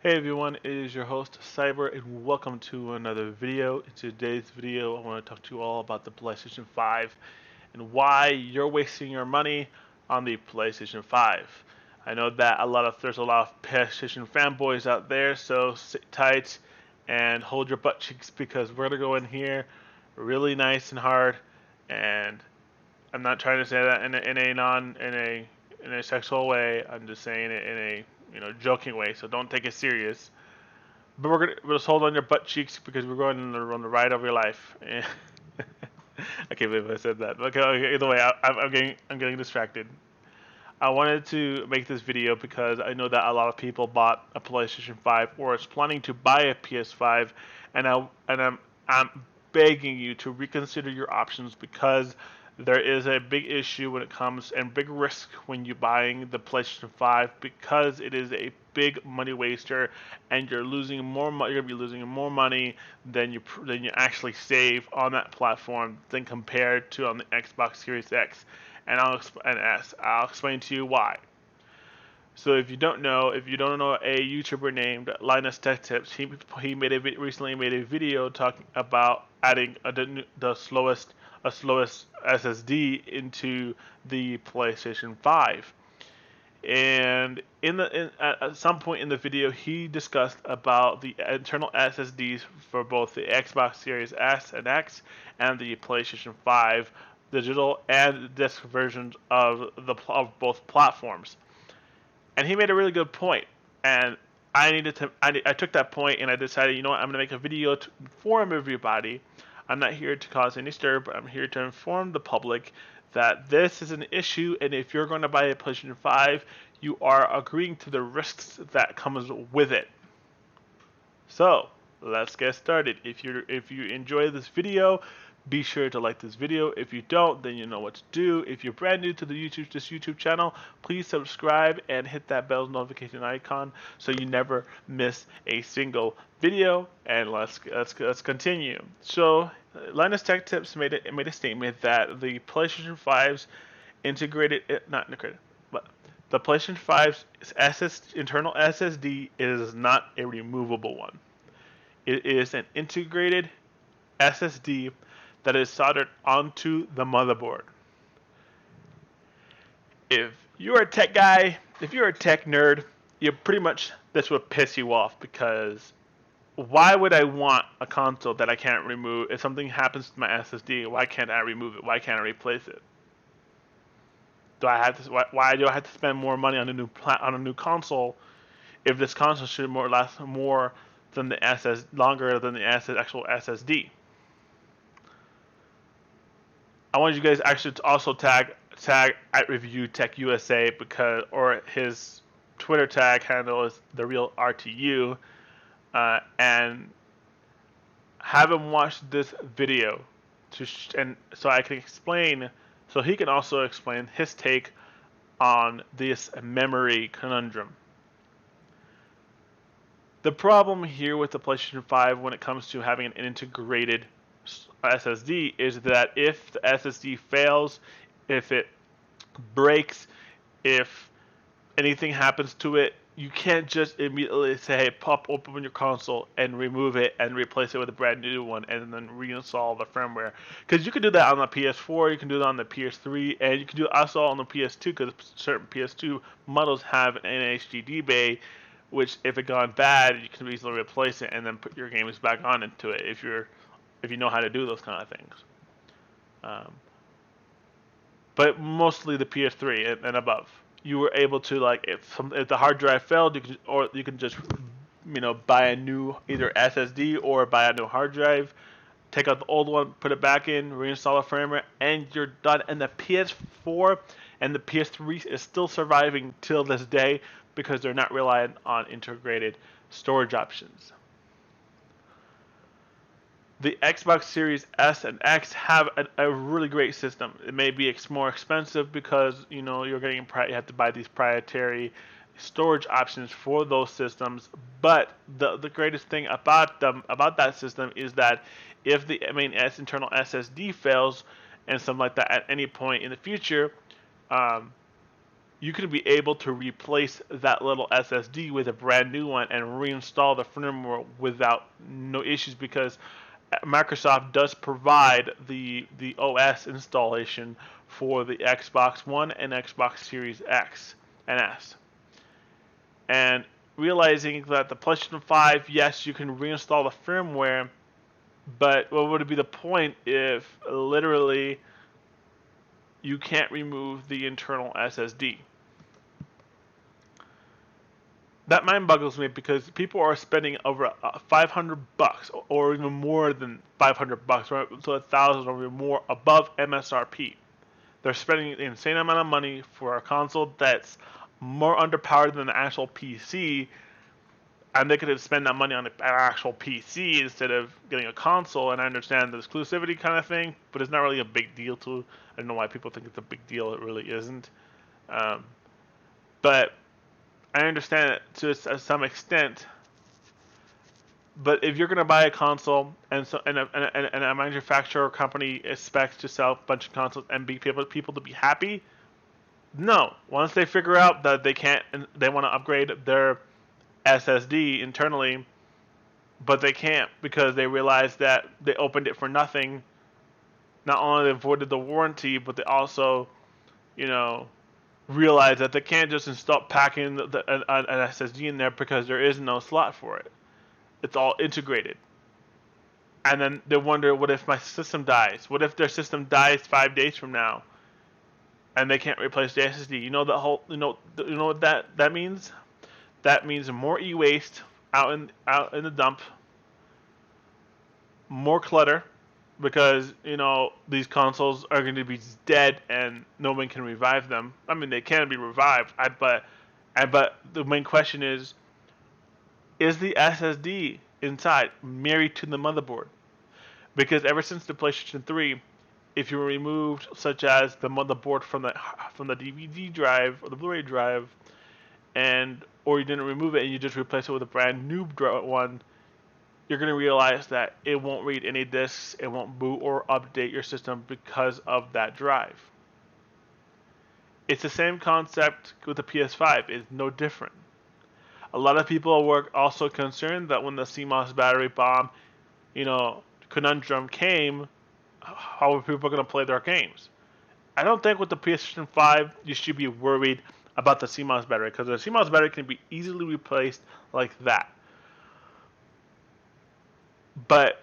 Hey everyone, it is your host Cyber and welcome to another video. In today's video, I want to talk to you all about the PlayStation 5 and why you're wasting your money on the PlayStation 5. I know that there's a lot of PlayStation fanboys out there, so sit tight and hold your butt cheeks because we're gonna go in here really nice and hard. And I'm not trying to say that in a sexual way. I'm just saying it in a joking way. So don't take it serious. But we'll just hold on your butt cheeks because we're going on the ride of your life. I can't believe I said that. Okay, either way, I'm getting distracted. I wanted to make this video because I know that a lot of people bought a PlayStation 5 or is planning to buy a PS5, and I'm begging you to reconsider your options because there is a big issue when it comes and big risk when you buying the PlayStation 5 because it is a big money waster and you're gonna be losing more money than you actually save on that platform than compared to on the Xbox Series X and I'll explain to you why. So if you don't know a YouTuber named Linus Tech Tips, he recently made a video talking about adding the slowest SSD into the PlayStation 5. And at some point in the video, he discussed about the internal SSDs for both the Xbox Series S and X and the PlayStation 5 digital and disc versions of both platforms. And he made a really good point. And I took that point and I decided, you know what, I'm gonna make a video to inform everybody. I'm not here to cause any stir, but I'm here to inform the public that this is an issue, and if you're going to buy a PlayStation 5, you are agreeing to the risks that comes with it. So let's get started. If you enjoy this video, be sure to like this video. If you don't, then you know what to do. If you're brand new to this YouTube channel, please subscribe and hit that bell notification icon so you never miss a single video. And let's continue. So Linus Tech Tips made a statement that the PlayStation 5's not integrated, but the PlayStation 5's internal SSD is not a removable one. It is an integrated SSD that is soldered onto the motherboard. If you're a tech guy, if you're a tech nerd, you pretty much this would piss you off because why would I want a console that I can't remove? If something happens to my SSD, why can't I remove it? Why can't I replace it? Why do I have to spend more money on a new console if this console should last more than the longer than the actual SSD? I want you guys actually to also tag at Review Tech USA because or his Twitter tag handle is the real RTU, and have him watch this video and so I can explain, so he can also explain his take on this memory conundrum. The problem here with the PlayStation 5 when it comes to having an integrated SSD is that if the SSD fails, if it breaks, if anything happens to it, you can't just immediately say, hey, open your console and remove it and replace it with a brand new one and then reinstall the firmware. Because you can do that on the PS4, you can do that on the PS3, and you can do it also on the PS2 because certain PS2 models have an HDD bay, which if it gone bad, you can easily replace it and then put your games back on into it if you know how to do those kind of things. Um, but mostly the PS3 and above. You were able to like if the hard drive failed, you can just buy a new either SSD or buy a new hard drive, take out the old one, put it back in, reinstall the firmware, and you're done. And the PS4 and the PS3 is still surviving till this day because they're not relying on integrated storage options. The Xbox Series S and X have a really great system. It may be more expensive because you have to buy these proprietary storage options for those systems. But the greatest thing about that system is that if the main internal SSD fails and something like that at any point in the future, um, you could be able to replace that little SSD with a brand new one and reinstall the firmware without no issues, because Microsoft does provide the OS installation for the Xbox One and Xbox Series X and S. And realizing that the PlayStation 5, yes, you can reinstall the firmware, but what would be the point if literally you can't remove the internal SSD? That mind boggles me, because people are spending over $500 or even more than $500, right? So 1,000 or more above MSRP. They're spending an insane amount of money for a console that's more underpowered than the actual PC, and they could spend that money on an actual PC instead of getting a console. And I understand the exclusivity kind of thing, but it's not really a big deal to. I don't know why people think it's a big deal. It really isn't. Um, but I understand it to some extent. But if you're going to buy a console and a manufacturer company expects to sell a bunch of consoles and be people to be happy, no. Once they figure out that they can't, and they want to upgrade their SSD internally, but they can't because they realize that they opened it for nothing. Not only they voided the warranty, but they also, you know, realize that they can't just install packing an SSD in there because there is no slot for it. It's all integrated. And then they wonder, what if my system dies? What if their system dies 5 days from now, and they can't replace the SSD? You know the whole, you know what that means? That means more e-waste out in the dump, more clutter, because these consoles are going to be dead and no one can revive them. I mean, they can be revived, but the main question is the SSD inside married to the motherboard? Because ever since the PlayStation 3, if you removed, such as the motherboard from the DVD drive or the Blu-ray drive, or you didn't remove it and you just replace it with a brand new one, you're going to realize that it won't read any disks, it won't boot or update your system because of that drive. It's the same concept with the PS5. It's no different. A lot of people were also concerned that when the CMOS battery bomb, conundrum came, how are people going to play their games? I don't think with the PlayStation 5 you should be worried about the CMOS battery, because the CMOS battery can be easily replaced like that. But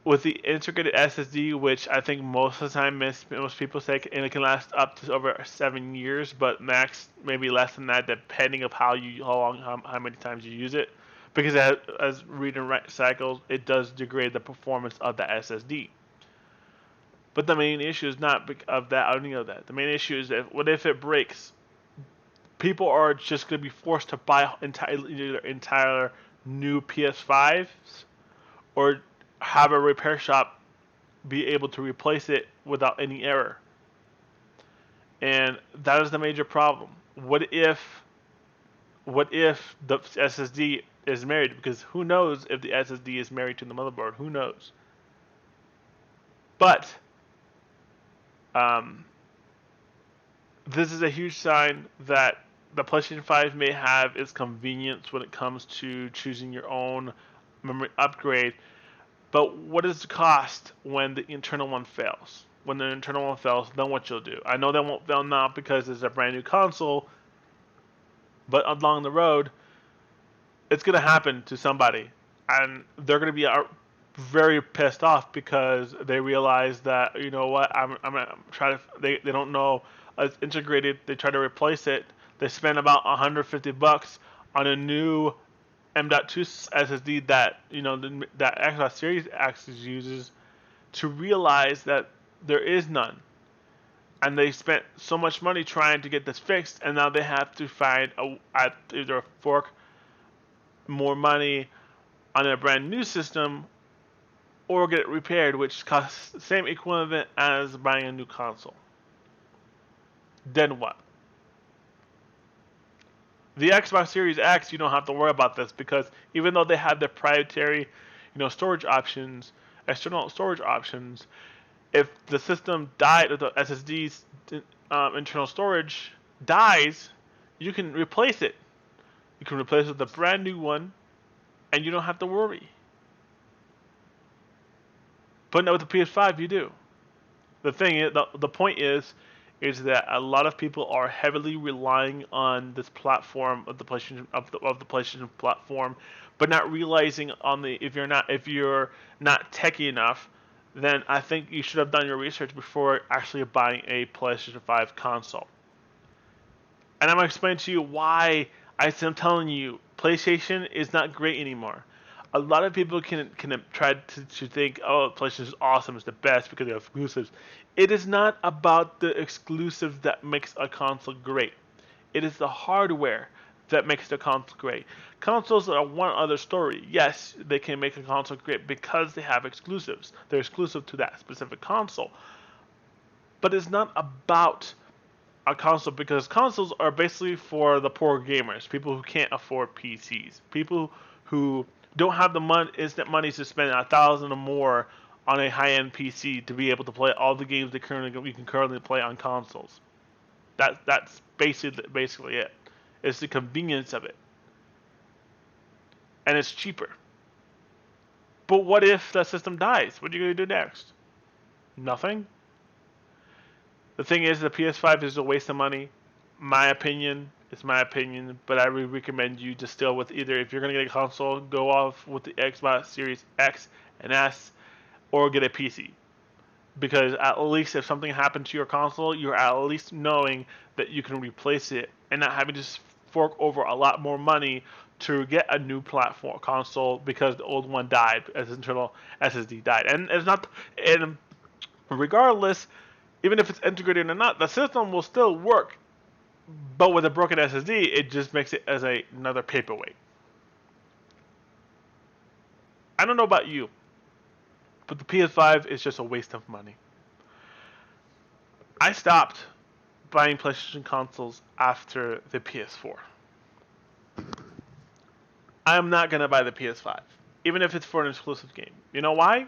with the integrated SSD, which I think most of the time most people say it can last up to over 7 years, but max maybe less than that, depending of how many times you use it, because as read and write cycles, it does degrade the performance of the SSD. But the main issue is not of that, any of that. The main issue is that what if it breaks? People are just going to be forced to buy entire new PS5s, or have a repair shop be able to replace it without any error. And that is the major problem. What if the SSD is married? Because who knows if the SSD is married to the motherboard? Who knows? But this is a huge sign that the PlayStation 5 may have its convenience when it comes to choosing your own memory upgrade. But what is the cost when the internal one fails? When the internal one fails, then what you'll do? I know they won't fail now because it's a brand new console, but along the road, it's going to happen to somebody. And they're going to be very pissed off because they realize that, you know what, I'm trying to, they don't know it's integrated. They try to replace it. They spend about $150 on a new M.2 SSD that that Xbox Series X uses, to realize that there is none, and they spent so much money trying to get this fixed, and now they have to find either fork more money on a brand new system or get it repaired, which costs the same equivalent as buying a new console. Then what? The Xbox Series X, you don't have to worry about this, because even though they have their proprietary, storage options, external storage options, if the system died, or the SSD's internal storage dies, you can replace it. You can replace it with a brand new one, and you don't have to worry. But no, with the PS5, you do. The thing is, the point is that a lot of people are heavily relying on this platform of the PlayStation of the PlayStation platform, but not realizing on the if you're not techy enough, then I think you should have done your research before actually buying a PlayStation 5 console. And I'm gonna explain to you why I'm telling you PlayStation is not great anymore. A lot of people can try to think, oh, PlayStation is awesome, it's the best because they have exclusives. It is not about the exclusives that makes a console great. It is the hardware that makes the console great. Consoles are one other story. Yes, they can make a console great because they have exclusives. They're exclusive to that specific console. But it's not about a console because consoles are basically for the poor gamers, people who can't afford PCs, people who don't have the instant money to spend 1,000 or more on a high-end PC to be able to play all the games that we can currently play on consoles. That's basically it. It's the convenience of it, and it's cheaper. But what if the system dies? What are you gonna do next? Nothing. The thing is, the PS5 is a waste of money. My opinion is my opinion, but I would recommend you to still with either if you're gonna get a console, go off with the Xbox Series X and S, or get a PC. Because at least if something happened to your console, you're at least knowing that you can replace it and not having to fork over a lot more money to get a new platform console because the old one died as internal SSD died. And it's not, and regardless, even if it's integrated or not, the system will still work. But with a broken SSD, it just makes it as another paperweight. I don't know about you, but the PS5 is just a waste of money. I stopped buying PlayStation consoles after the PS4. I'm not gonna buy the PS5, even if it's for an exclusive game. You know why?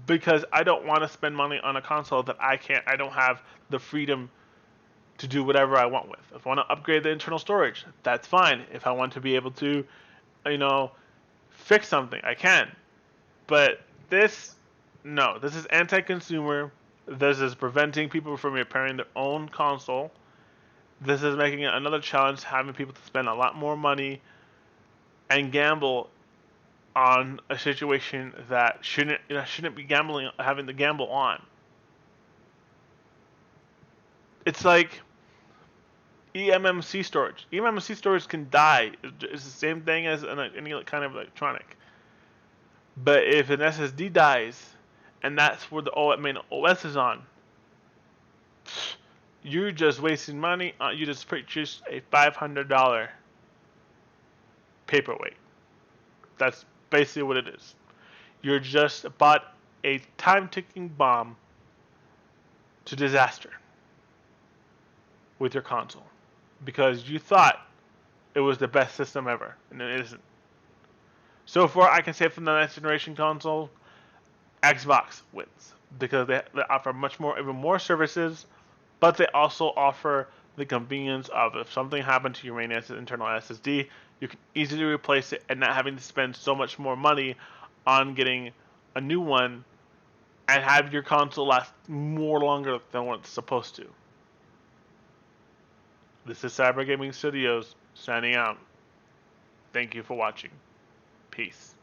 Because I don't want to spend money on a console that I don't have the freedom to do whatever I want with. If I want to upgrade the internal storage, that's fine. If I want to be able to, you know, fix something, I can. But this, no, this is anti-consumer. This is preventing people from repairing their own console. This is making it another challenge, having people to spend a lot more money and gamble on a situation that shouldn't be having to gamble on. It's like eMMC storage. eMMC storage can die. It's the same thing as any kind of electronic. But if an SSD dies, and that's where the main OS is on, you're just wasting money. You just purchased a $500 paperweight. That's basically what it is. You're just bought a time-ticking bomb to disaster with your console because you thought it was the best system ever, and it isn't. So far, I can say from the next generation console, Xbox wins because they offer even more services, but they also offer the convenience of if something happened to your main internal SSD, you can easily replace it and not having to spend so much more money on getting a new one and have your console last more longer than what it's supposed to. This is Cyber Gaming Studios signing out. Thank you for watching. Peace.